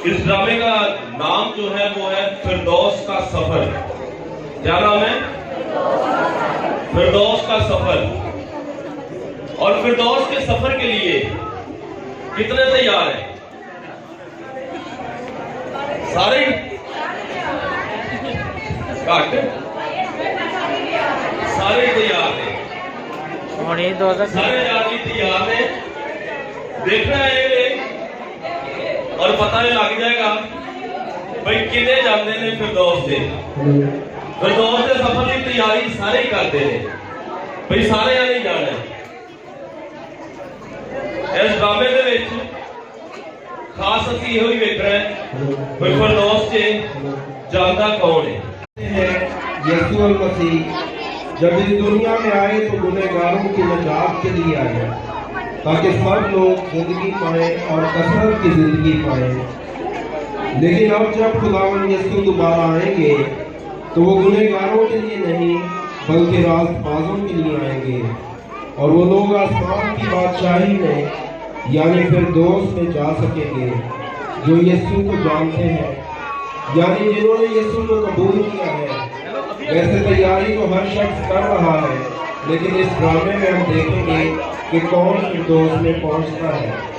इस ड्रामे का नाम जो है वो है फिरदौस का सफर। क्या नाम है? फिरदौस का सफर। और फिरदौस के सफर के लिए कितने तैयार हैं? सारे घट सारे तैयार हैं और ये 2000 सारे आदमी तैयार हैं। देखना है और पता नहीं लग जाएगा भाई किने जाते हैं फिरदौस से। फिरदौस के सफर की तैयारी सारे ही करते हैं भाई, सारे नहीं जाना। इस ड्रामे के विच खास असीं इहो ही वेखना है भाई फिरदौस से जानता कौन है। यीशु मसीह जब इस दुनिया में आए तो गुनहगारों की निजात के लिए आए, ताकि सब लोग जिंदगी पाए और कसरत की जिंदगी पाए। लेकिन अब जब खुदावंद यीशु दोबारा आएंगे तो वो गुनहगारों के लिए नहीं बल्कि रास्तबाजों के लिए आएंगे। और वो लोग आसमान की बादशाही में यानी फिरदौस में जा सकेंगे जो यीशु को जानते हैं, यानी जिन्होंने यीशु को कबूल किया है। वैसे तैयारी तो हर शख्स कर रहा है, लेकिन इस ड्रामे में हम देखेंगे कि कौन फिरदौस में पहुंचता है।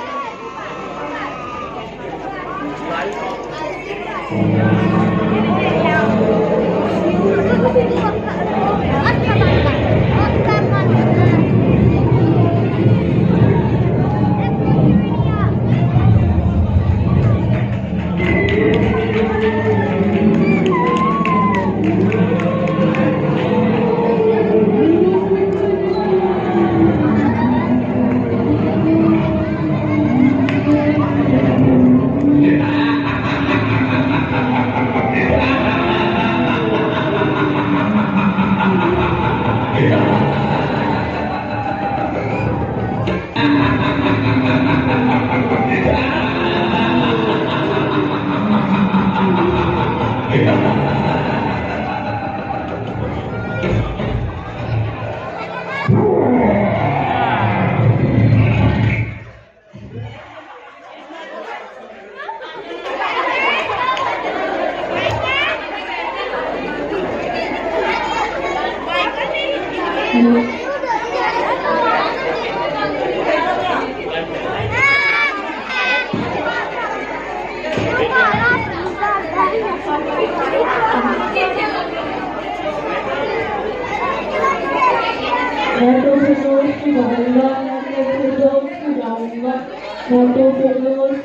मैं तो फिरदौस में जाऊंगा, मैं तो फिरदौस में जाऊंगा, मैं तो फिरदौस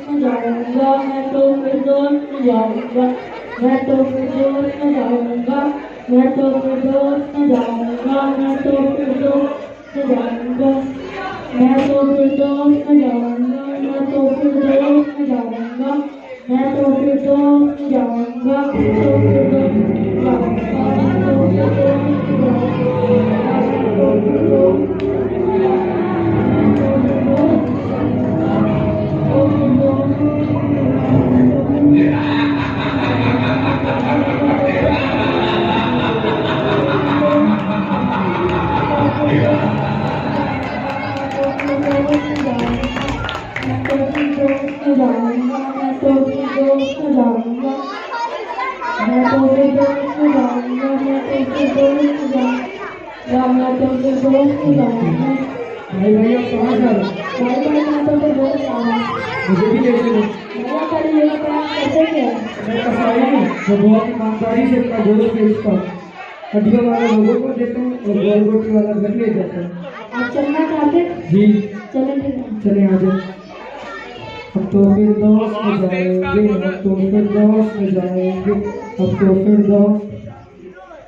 में जाऊंगा, मैं तो फिरदौस में जाऊंगा, मैं तो फिरदौस में जाऊंगा, मैं तो फिरदौस में जाऊंगा, मैं तो फिरदौस में जाऊंगा, मैं तो फिरदौस में जाऊंगा, मैं तो फिरदौस में जाऊंगा, मैं तो फिरदौस में जाऊंगा, मैं तो फिरदौस में जाऊंगा, मैं तो फिरदौस में भाई भाई अब कहाँ जा रहे मुझे भी ले चलो। मैं कसाई हूँ, मैं बहुत ईमानदारी से अपना गोश्त बेचता हूँ। हड्डियों वाला लोगों को देता हूँ और गोल रोटी वाला घर ले जाता हूँ। आप चलना चाहते? जी चले चले आ जाओ। हम तो फिरदौस में जाएंगे, हम तो फिरदौस में जाएंगे, हम तो फिरदौस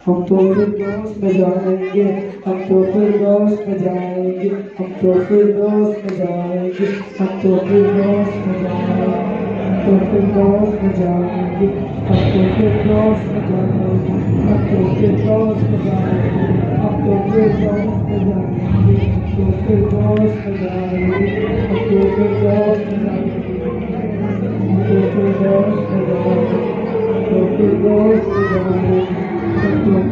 हम तो फिरदौस में जाएंगे, हम तो फिरदौस में जाएंगे, हम तो फिरदौस में जाएंगे, हम तो फिरदौस में जाएंगे, हम तो फिरदौस में जाएंगे, हम तो फिरदौस में जाएंगे, हम तो फिरदौस में जाएंगे, हम तो फिरदौस में जाएंगे, हम तो फिरदौस में जाएंगे, हम तो फिरदौस में जाएंगे, हम तो फिरदौस में जाएंगे, हम तो फिरदौस में जाएंगे, हम तो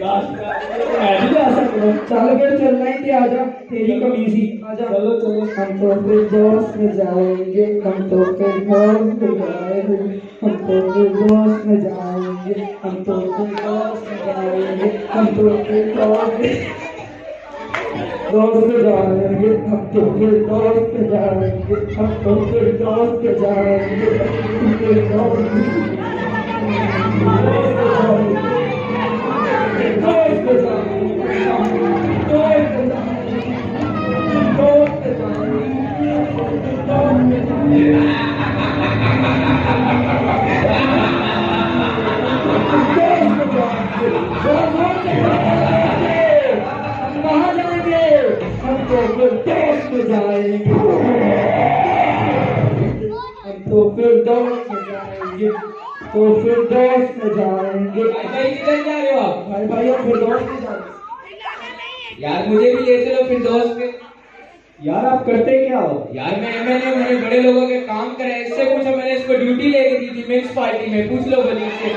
मैं भी जा सकता हूँ। चल फिर चलना ही थे, आजा तेरी कमीज ही आजा। चलो चलो। हम तो फिर दोस्त में जाएंगे, हम तो फिर दोस्त में जाएंगे, हम तो फिर दोस्त में जाएंगे, हम तो फिर दोस्त में जाएंगे, हम तो फिर दोस्त में जाएंगे, हम तो फिर दोस्त में जाएंगे, हम तो फिर दोस्त में जाएंगे, हम फिर दोस्त में जाएंगे। कहाँ जाएंगे? हम तो फिर दोस्त में जाएंगे, हम तो फिर दोस्त में जाएंगे, तो फिर दोस्त में जाएंगे। भाई किधर जा रहे हो आप? भाई भाई हम फिर दोस्त में जाएंगे। यार मुझे भी ले चलो फिर दोस्त में। यार आप करते क्या हो? यार मैं एमएलए, मैंने बड़े लोगों के काम करे। इससे पूछो, मैंने इसको ड्यूटी लेके दी थी मिक्स पार्टी में, पूछ लो बनी से।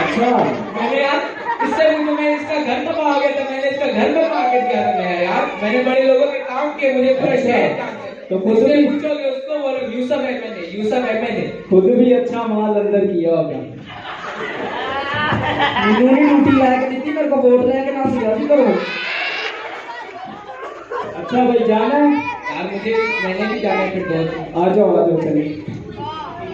अच्छा मैंने यार इससे पूछो, मैं इसका घर तबाह हो गया था, मैंने इसका घर बनवा के दिया था। मैं यार मैंने बड़े लोगों के काम किए, मुझे पूरा शहर काम किया। तो खुद से पूछोगे उसको, वो यूसुफ एमएलए खुद भी अच्छा माल अंदर किया होगा। मुझे ड्यूटी लाके दी थी, मेरे को वोट लेके ना सियासी करो। अच्छा भाई जाना है? यार मैंने भी जाना है फिर दोस्त। आ जाओ चलिए।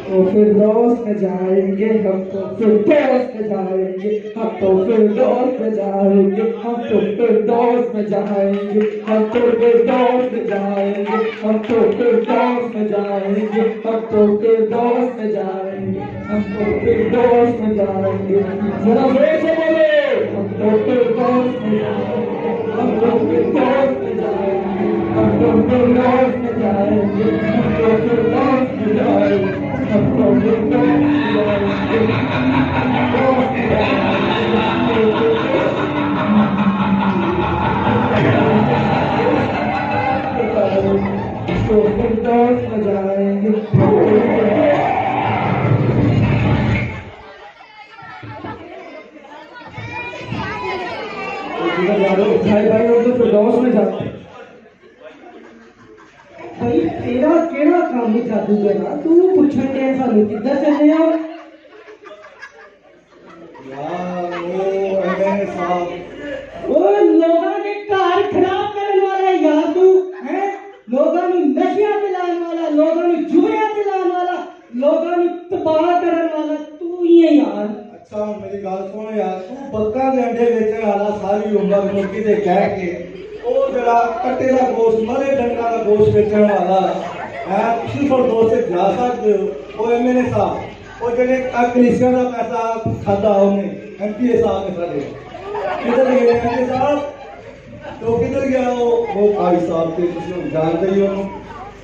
तो फिर दोस्त में जाएंगे, हम तो फिर दोस्त में जाएंगे, हम तो फिर दोस्त में जाएंगे, हम तो फिर दोस्त में जाएंगे, हम तो फिर दोस्त में जाएंगे, हम तो फिर दोस्त में जाएंगे, हम तो फिर दोस्त में जाएंगे, हम तो फिर दोस्त में जाएंगे। जरा जोर से बोले। हम तो फिर दोस्त में जाएंगे, हम तो फिर दोस्त में जाएंगे, हम तो फिर दोस्त में जाएंगे, हम तो फिर दोस्त में जाएंगे, हम तो फिर दोस्त में जाएंगे। भाई भाई वो तो फिर दोस्त में जाते हैं। भाई तेरा केड़ा काम है जादू करना? तू पूछण दे सानू किधर चले हो? यार वो एमएलए साहब, ओ लोगों के घर खराब करने वाला यार तू है, लोगों ਨੂੰ ਨਸ਼ਿਆਂ ਤੇ ਲਾਉਣ ਵਾਲਾ, ਲੋਕਾਂ ਨੂੰ ਜੂਏ ਤੇ ਲਾਉਣ ਵਾਲਾ, ਲੋਕਾਂ ਨੂੰ ਤਬਾਹ ਕਰਨ ਵਾਲਾ ਤੂੰ ਹੀ ਹੈ यार। अच्छा मेरी गल सुन यार, तू बक्का के अंडे बेचने वाला सारी उम्र मुर्गी दे कह के ਉਹ ਜਿਹੜਾ ਕੱਟੇ ਦਾ ਗੋਸ਼ਤ, ਮਰੇ ਡੰਗਰਾਂ ਦਾ ਗੋਸ਼ਤ ਵੇਚਣ ਵਾਲਾ ਹੈ, ਤੁਸੀਂ ਫਿਰ ਦੋਸਤ ਜਾ ਸਕਦੇ ਹੋ। ਉਹ ਐਮਐਲਏ ਸਾਹਿਬ, ਉਹ ਜਿਹੜੇ ਕਲੀਸਿਆ ਦਾ ਪੈਸਾ ਖਾਦਾ ਉਹਨੇ, ਐਮਪੀਏ ਸਾਹਿਬ ਨੇ ਸਾਡੇ ਕਿੱਧਰ ਗਏ ਐਮਪੀਏ ਸਾਹਿਬ? तो किधर गया वो भाई साहब थे, तुम जानते ही हो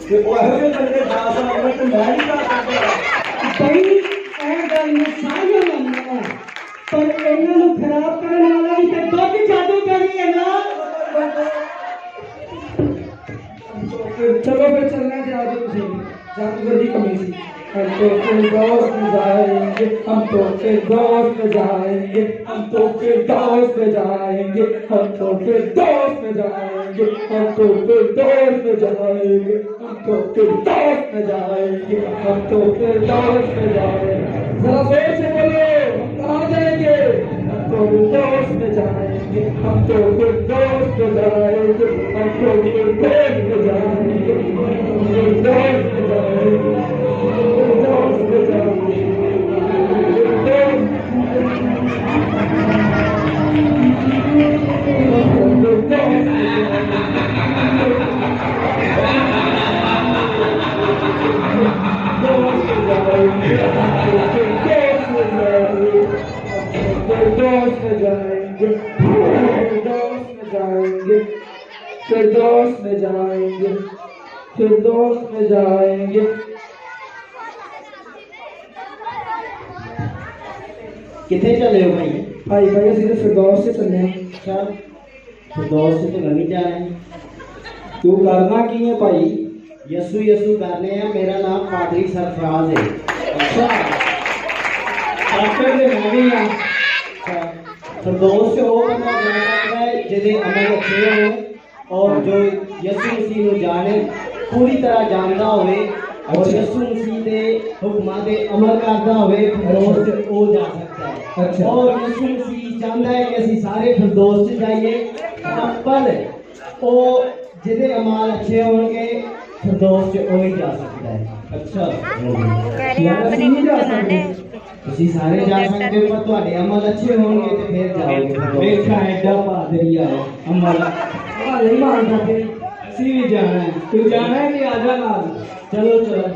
कि वो है जो बंदे जा सकते तो मैं नहीं जा सकता। भाई ਇਹ ਗੱਲ ਨੂੰ ਸਾਰਿਆਂ ਮੰਨਣਾ ਹੈ, ਪਰ ਇਹਨਾਂ ਨੂੰ ਖਰਾਬ ਕਰਨ ਵਾਲਾ ਵੀ ਤੇ ਦੁੱਧ ਜਾਦੂ ਕਰੀ ਹੈ ਨਾ। चलो फिर चलना है आज तुझे जादूगर की कमी थी। हम तो फिर दोस्त में जाएंगे, हम तो फिर दोस्त में जाएंगे, हम तो फिर दोस्त में जाएंगे, हम तो फिर दोस्त में जाएंगे, हम तो फिर दोस्त में जाएंगे, हम तो फिर दोस्त में जाएंगे, हम तो फिर दोस्त में जाएंगे। जरा जोर से बोलो, हम कहाँ जाएंगे? हम तो फिर दोस्त में जाएंगे, हम तो फिर दोस्त में जाएंगे, हम तो फिर दोस्त में जाएंगे, हम तो दोस्त में जाएंगे, दोस्त में जाएंगे, फिर दोस्त में जाएंगे, फिर दोस्त में जाएंगे। कितने चले हो भाई? भाई भाई असि तो फिरदौस से चले हैं। अच्छा, फिरदौस से तो नहीं जा रहे हैं। तू करना की है भाई? यसु यसु करने हैं। मेरा नाम पादरी सरफराज है। अच्छा, डॉक्टर से मैं भी हाँ। अच्छा, फिरदौस से वो बंदा जा सकता है जिहदे अमल अच्छे हो और जो यसू मसीह को जाने पूरी तरह जानता होवे और यसू मसीह के हुक्मां ते अमल करता होवे फिरदौस से वो जा सकता है। अच्छा। और यसू मसीह चाहता है कि असं सारे फिरदौस से जाइए, पर वो जिहदे अमल अच्छे होंगे फिरदौस से वो ही जा सकता है। अच्छा ਤੁਸੀਂ ਸਾਰੇ ਜਾ ਸਕਦੇ ਹੋ, ਪਰ ਤੁਹਾਡੇ ਅਮਲ ਅੱਛੇ ਹੋਣਗੇ ਤੇ ਫਿਰ ਜਾਓਗੇ। ਵੇਖਾ ਐਡਾ ਪਾਦਰੀ ਆ ਅਮਲ ਨਹੀਂ ਮਾਨਦਾ ਫਿਰ ਅਸੀਂ ਵੀ ਜਾਣਾ ਹੈ। ਤੂੰ ਜਾਣਾ ਹੈ ਕਿ ਆਜਾ ਨਾਲ? ਚਲੋ ਚਲੋ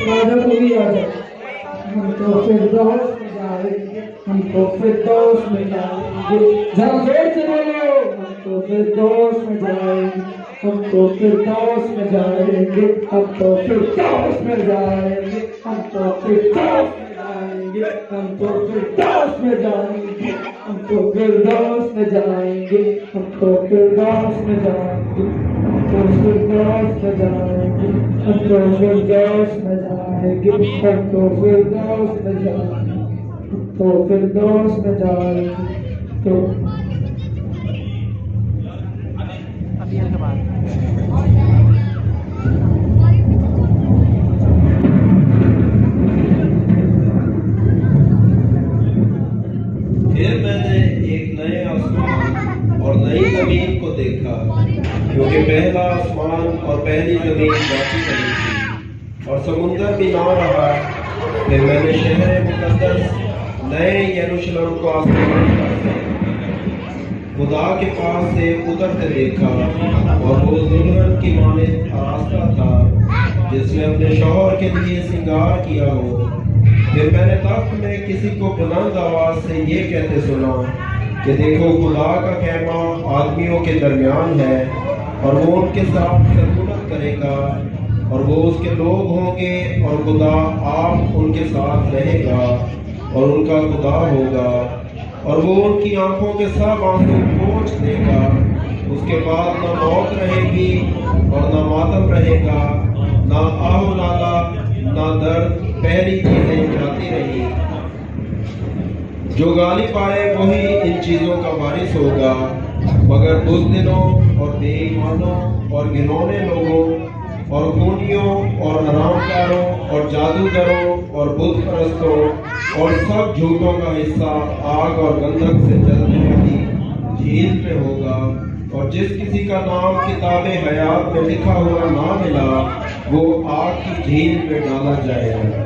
राजा को भी आ जाए। हम तो फिरदौस में जाएंगे, हम तो फिरदौस में जाएंगे। जरा जोर से बोलो, हम तो फिरदौस में जाएंगे, हम तो फिरदौस में जाएंगे, हम तो फिरदौस में जाएंगे, हम तो फिरदौस में जाएंगे, हम तो फिरदौस में जाएंगे, हम तो फिरदौस में जाएंगे, हम तो फिरदौस में जाएंगे, हम तो फिरदौस में जाएंगे, हम तो फिरदौस में जाएंगे, हम तो फिरदौस में जाएंगे, हम तो फिरदौस में जाएंगे। तो अभी के बाद फिर मैंने एक नए आसमान और नई जमीन को देखा, क्योंकि पहला आसमान और पहली जमीन बाकी रही थी और समुंदर भी ना रहा। फिर मैंने शहर मुकद्दस नए यरूशलेम को आसमान पर से खुदा के पास से उतरते देखा, और वो दुल्हन की मानिंद आरास्ता था जिसने अपने शौहर के लिए श्रृंगार किया हो। फिर मैंने तख्त में किसी को बुलंद आवाज से ये कहते सुना कि देखो, खुदा का खेमा आदमियों के दरमियान है और वो उनके साथ सरकुलत करेगा और वो उसके लोग होंगे और खुदा आप उनके साथ रहेगा और उनका खुदा होगा और वो उनकी आंखों के सब आंसू पोंछ देगा। उसके बाद न मौत रहेगी और न मातम रहेगा, न आहुलाला न दर्द, पहली चीजें जाती रही। जो गालिब आए वही इन चीजों का वारिस होगा, मगर बुज़दिलों और बेईमानों और घिनौने लोगों और खूनियों और हरामकारों और जादूगरों और बुत परस्तों और सब झूठों का हिस्सा आग और गंधक से जलने वाली झील में होगा। और जिस किसी का नाम किताबे हयात में लिखा हुआ ना मिला, वो आग की झील में डाला जाएगा।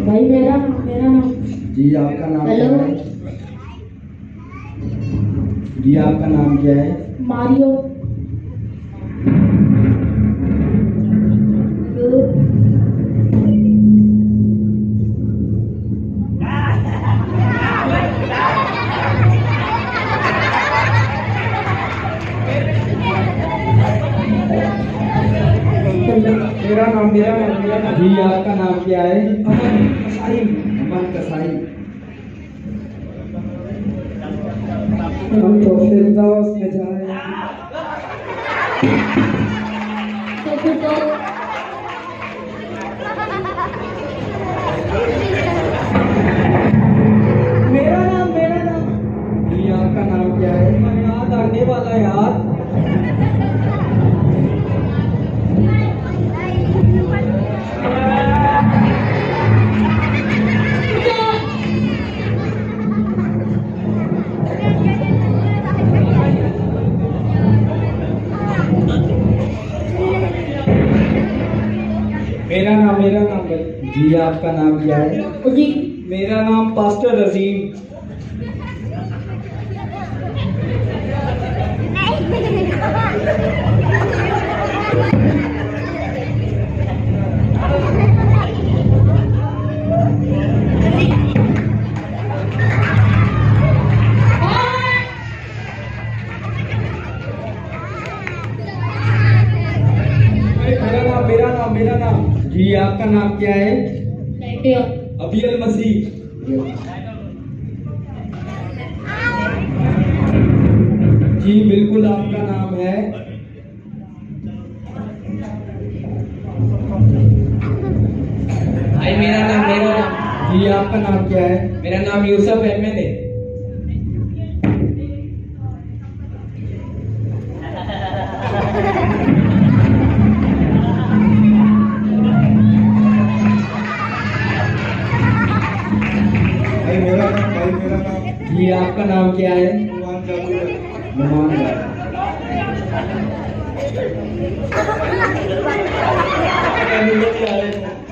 भाई मेरा नाम जी आपका नाम क्या हेलो है? जी आपका नाम क्या है? मारियो। मेरा नाम जी आपका नाम क्या है? अमन कसाई। अमन कसाई। हम तो फिरदौस में जाएंगे। तो फिर तो मेरा नाम जी आपका नाम क्या है? याद आने वाला यार। मेरा नाम जी आपका नाम क्या है? जी मेरा नाम पास्टर रजीम। मेरा नाम जी आपका नाम क्या है? इंडिया। अबियल मसीह। जी बिल्कुल, आपका नाम है? भाई मेरा नाम जी आपका नाम क्या है? मेरा नाम यूसुफ अहमद है। भाई मेरा नाम जी आपका नाम क्या है? नुमान जादू है। नुमान क्या मिलने आ रहे हैं?